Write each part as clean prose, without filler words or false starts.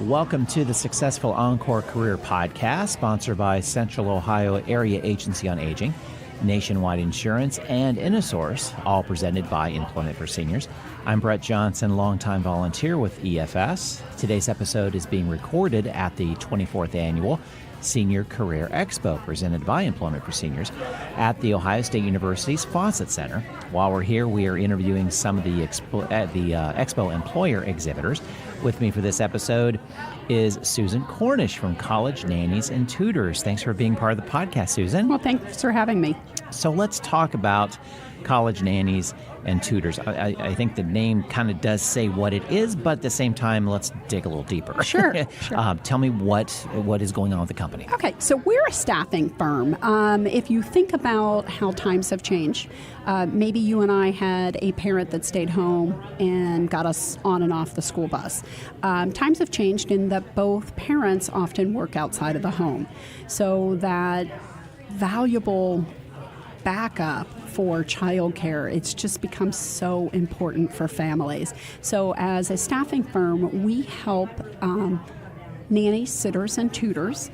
Welcome to the Successful Encore Career Podcast, sponsored by Central Ohio Area Agency on Aging, Nationwide Insurance, and InnoSource, all presented by Employment for Seniors. I'm Brett Johnson, longtime volunteer with EFS. Today's episode is being recorded at the 24th Annual Senior Career Expo, presented by Employment for Seniors at The Ohio State University's Fawcett Center. While we're here, we are interviewing some of the Expo employer exhibitors. With me for this episode is Susan Cornish from College Nannies and Tutors. Thanks for being part of the podcast, Susan. Well, thanks for having me. So let's talk about College Nannies and Tutors. I think the name kind of does say what it is, but at the same time, let's dig a little deeper. Sure. Tell me what is going on with the company. Okay, so we're a staffing firm. If you think about how times have changed, maybe you and I had a parent that stayed home and got us on and off the school bus. Times have changed in that both parents often work outside of the home. So that valuable backup for childcare, it's just become so important for families. So as a staffing firm, we help nannies, sitters, and tutors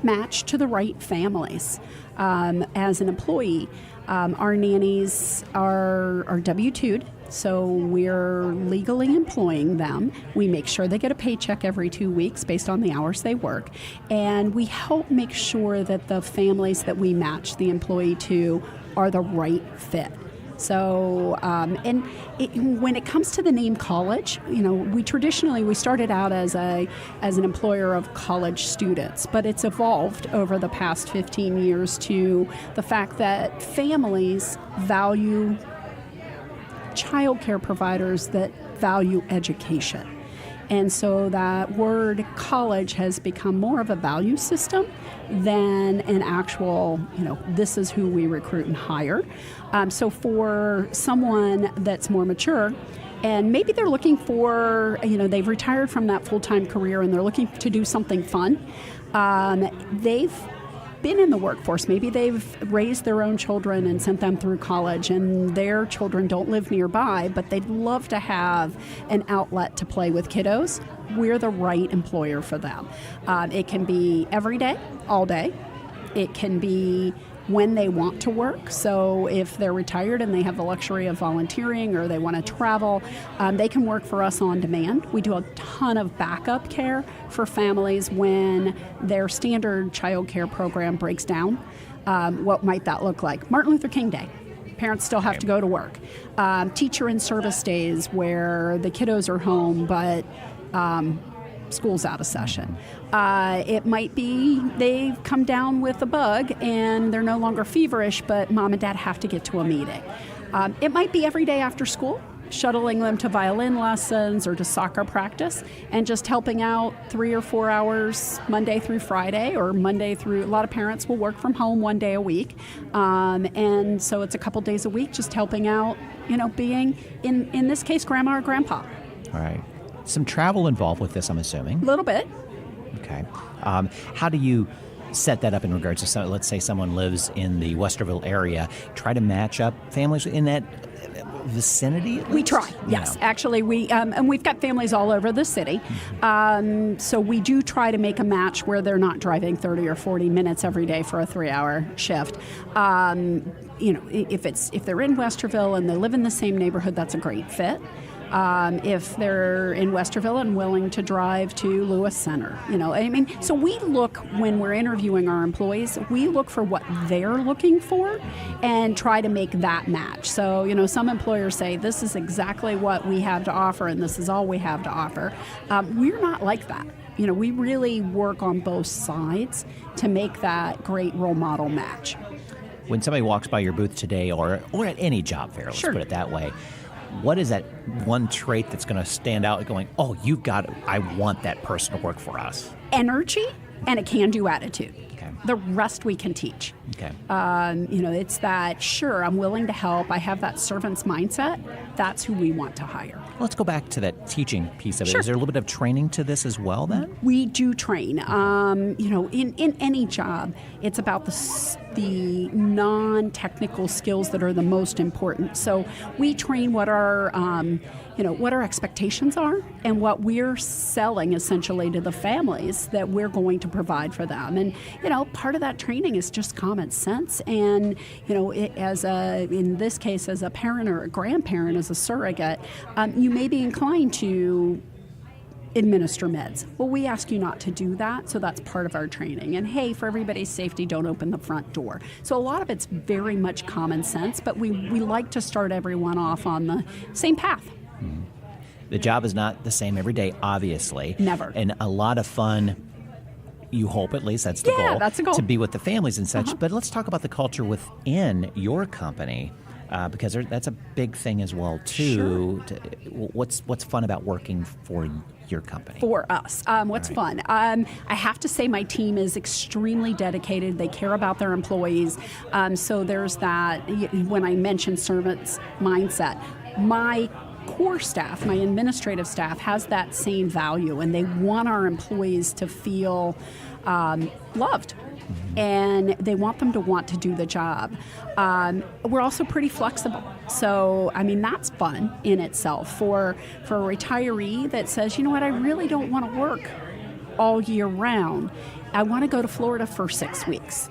match to the right families. As an employee, our nannies are W-2'd, so we're legally employing them. We make sure they get a paycheck every 2 weeks based on the hours they work, and we help make sure that the families that we match the employee to are the right fit. So, when it comes to the name college, we traditionally started out as an employer of college students, but it's evolved over the past 15 years to the fact that families value childcare providers that value education. And so that word college has become more of a value system than an actual, this is who we recruit and hire. So for someone that's more mature, and maybe they're looking for, they've retired from that full-time career and they're looking to do something fun, they've been in the workforce. Maybe they've raised their own children and sent them through college, and their children don't live nearby, but they'd love to have an outlet to play with kiddos. We're the right employer for them. It can be every day, all day. It can be when they want to work. So if they're retired and they have the luxury of volunteering or they want to travel, they can work for us on demand. We do a ton of backup care for families when their standard child care program breaks down. What might that look like? Martin Luther King Day. Parents still have to go to work. Teacher in service days where the kiddos are home, but school's out of session. It might be they've come down with a bug and they're no longer feverish, but mom and dad have to get to a meeting. It might be every day after school, shuttling them to violin lessons or to soccer practice, and just helping out 3 or 4 hours Monday through Friday, or Monday through, a lot of parents will work from home 1 day a week. And so it's a couple days a week just helping out, being, in this case, grandma or grandpa. All right. Some travel involved with this, I'm assuming. A little bit. Okay. How do you set that up in regards to, let's say someone lives in the Westerville area, try to match up families in that vicinity? We try, yes. Actually, and we've got families all over the city. So we do try to make a match where they're not driving 30 or 40 minutes every day for a 3-hour shift. If they're in Westerville and they live in the same neighborhood, that's a great fit. If they're in Westerville and willing to drive to Lewis Center, so we look, when we're interviewing our employees, we look for what they're looking for and try to make that match. So, some employers say, this is exactly what we have to offer and this is all we have to offer. We're not like that. We really work on both sides to make that great role model match. When somebody walks by your booth today or at any job fair, let's put it that way, what is that one trait that's going to stand out going, oh, I want that person to work for us? Energy and a can-do attitude. Okay. The rest we can teach. Okay. It's that, sure, I'm willing to help. I have that servant's mindset. That's who we want to hire. Let's go back to that teaching piece of it. Sure. Is there a little bit of training to this as well then? We do train. In any job, it's about the non-technical skills that are the most important. So we train what our expectations are and what we're selling essentially to the families that we're going to provide for them. And part of that training is just common sense. And in this case, as a parent or a grandparent, as a surrogate, you may be inclined to administer meds. Well, we ask you not to do that, so that's part of our training. And hey, for everybody's safety, don't open the front door. So a lot of it's very much common sense, but we like to start everyone off on the same path. Mm-hmm. The job is not the same every day, obviously. Never. And a lot of fun, you hope at least, that's the goal. Yeah, that's the goal. To be with the families and such. But let's talk about the culture within your company. Because that's a big thing as well, too. Sure. What's fun about working for your company? For us. What's fun? I have to say my team is extremely dedicated. They care about their employees. So there's that, when I mentioned servants mindset, my core staff, my administrative staff, has that same value, and they want our employees to feel loved. And they want them to want to do the job. We're also pretty flexible. So, that's fun in itself. For a retiree that says, you know what, I really don't want to work all year round. I want to go to Florida for 6 weeks.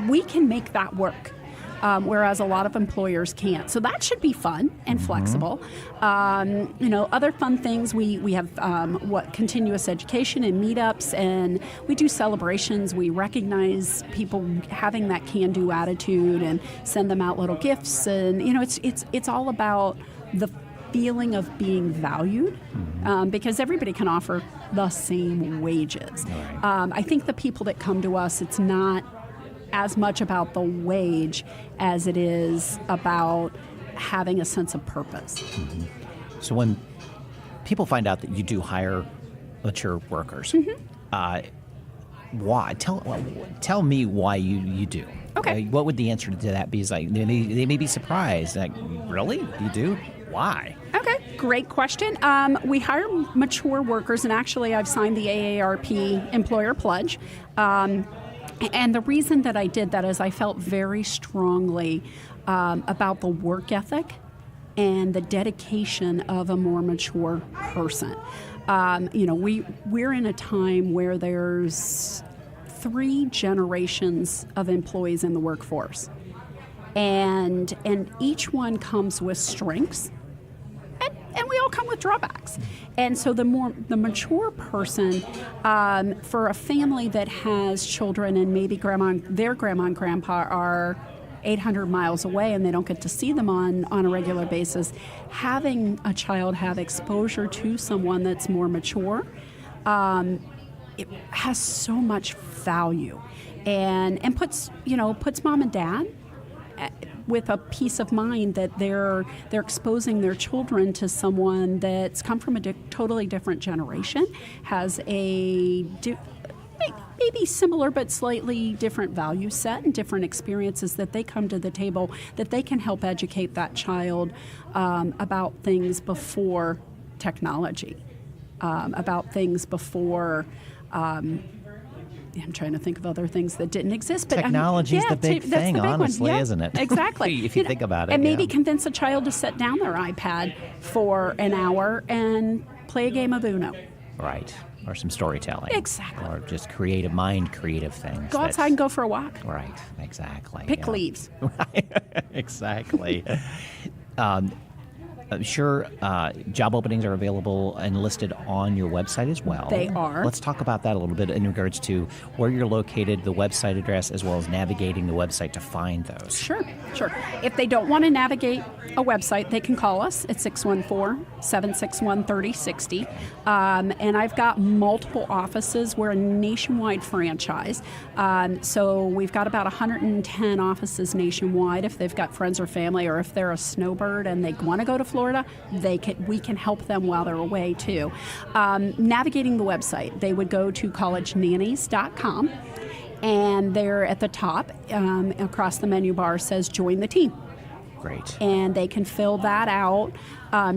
We can make that work. Whereas a lot of employers can't. So that should be fun and flexible. Other fun things, we have continuous education and meetups, and we do celebrations. We recognize people having that can-do attitude and send them out little gifts. And, it's all about the feeling of being valued, because everybody can offer the same wages. Right. I think the people that come to us, it's not as much about the wage as it is about having a sense of purpose. Mm-hmm. So when people find out that you do hire mature workers, why? Tell me why you do. Okay. What would the answer to that be? Is like they may be surprised. Like, really? You do? Why? Okay, great question. We hire mature workers, and actually I've signed the AARP Employer Pledge. And the reason that I did that is I felt very strongly about the work ethic and the dedication of a more mature person. We're in a time where there's 3 generations of employees in the workforce, and each one comes with strengths. And we all come with drawbacks. And so the mature person, for a family that has children and maybe their grandma and grandpa are 800 miles away and they don't get to see them on a regular basis, having a child have exposure to someone that's more mature, it has so much value and puts mom and dad with a peace of mind that they're exposing their children to someone that's come from a totally different generation, has a maybe similar but slightly different value set and different experiences that they come to the table, that they can help educate that child about things before technology, about things before I'm trying to think of other things that didn't exist. But technology is the big thing, honestly, isn't it? Exactly. If you think about it. And maybe convince a child to set down their iPad for an hour and play a game of Uno. Right. Or some storytelling. Exactly. Or just creative things. Go outside and go for a walk. Right. Exactly. Pick leaves. Right. Exactly. I'm sure job openings are available and listed on your website as well. They are. Let's talk about that a little bit in regards to where you're located, the website address, as well as navigating the website to find those. Sure. If they don't want to navigate a website, they can call us at 614-761-3060. And I've got multiple offices. We're a nationwide franchise. So we've got about 110 offices nationwide. If they've got friends or family, or if they're a snowbird and they want to go to Florida, we can help them while they're away too. Navigating the website, they would go to collegenannies.com. And there at the top, across the menu bar, says Join the Team. Great. And they can fill that out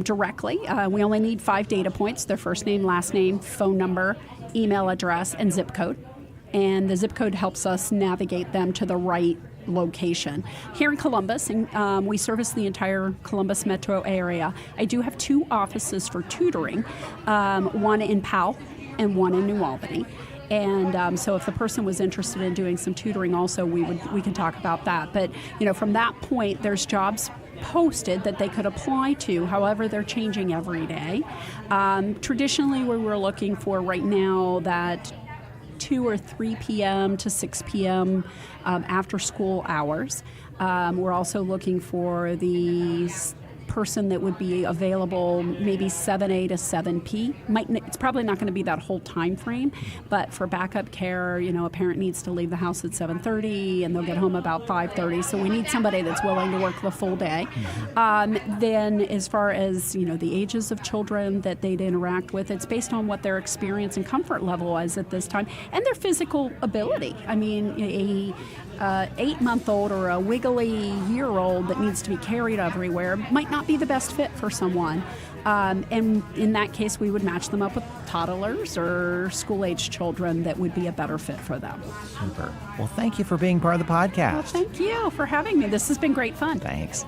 directly. We only need 5 data points: their first name, last name, phone number, email address, and zip code. And the zip code helps us navigate them to the right location. Here in Columbus, and we service the entire Columbus metro area. I do have 2 offices for tutoring, one in Powell and one in New Albany. And so if the person was interested in doing some tutoring also, we can talk about that. But from that point, there's jobs posted that they could apply to. However, they're changing every day. Traditionally, we were looking for right now that 2 or 3 p.m. to 6 p.m. After school hours. We're also looking for the person that would be available maybe 7A to 7P. It's probably not going to be that whole time frame, but for backup care, a parent needs to leave the house at 7:30 and they'll get home about 5:30. So we need somebody that's willing to work the full day. Then as far as, the ages of children that they'd interact with, it's based on what their experience and comfort level is at this time and their physical ability. I mean, a 8-month-old or a wiggly year-old that needs to be carried everywhere might not be the best fit for someone. And in that case, we would match them up with toddlers or school-age children that would be a better fit for them. Super. Well, thank you for being part of the podcast. Well, thank you for having me. This has been great fun. Thanks.